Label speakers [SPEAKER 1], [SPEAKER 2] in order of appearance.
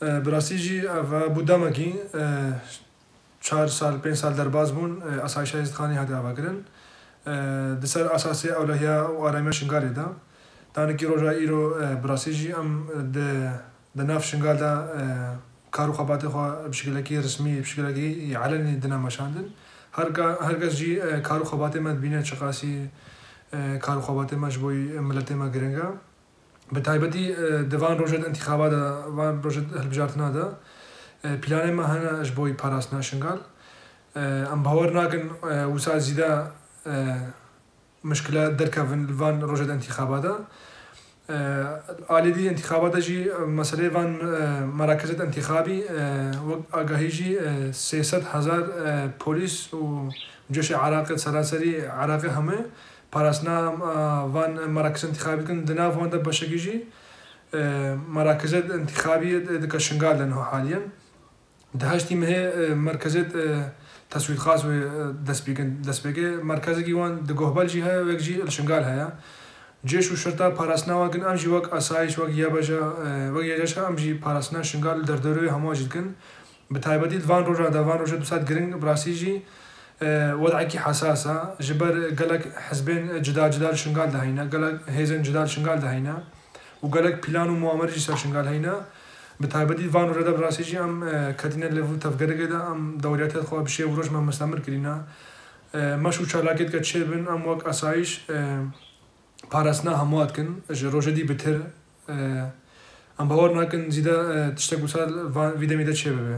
[SPEAKER 1] براسی جی و بودم کی 4 سال 5 سال در باز بون آسایش از خانی هده آوگرن دسر اساسی اولهیا و آرامی شنگاری دا دانی کی روزا ایرو براسی جی د ناف شنگال دا کارو خباته خو بشکل کی رسمی بشکل کی علنی دنا مشاندن هرگز جی کارو خباته مد بینه چقاسی کارو خباته مجبوی ملت ما گرنگا بتایبتی دوان روزت انتخابات وان روزت هلبجارتنا دا پلان ما هنا اجبوی پاراسنا شنگال ام باور ناکن وسا زیدا مشكلة دركا فان روجد انتخابات آلدي انتخابات جي مسألة فان مراكز انتخابي وآگاهيجي 300,000 بوليس وجيش عراق سراسري عراق همه پاراسنا فان مراكز انتخابي كن دنا فان دا بشكيجي مراكز انتخابي دكا شنغال لنه حاليا دهاشتي مه مركزات تصويت خاص دسبيكي مركزي كيوان دقوهبال جي هيا ويكجي الشنغال هيا جيش وشرطة پاراسنا واقن امجي وق اسايش وق يابجا وق يجاشا امجي پاراسنا شنغال دردروي همو جدكن بتايبتي دوان روجا دوسات گرنگ براسي جي وضعكي حساسة جبر قالك حزبين جدال شنغال دهينا قالك هيزن جدال شنغال دهينا وقالك بلان ومؤامر جي سر شنغال هينا بتایبەتی وان ڕێدا بڕاستیژی ئەم کەتینە لە تەفگەرەکەدا ئەم دەوریاتێت خوا بشێ ڕۆژمان مەستەمر کردینە مەش و چالاکێت کە چێ بن ئەم وەک ئاسایش پاراستنا هەموواتکن ڕۆژەدی بتر ئەم باوەڕ ناکەن زیدە تشتێک وسال ویدەمیدە چێ ببێ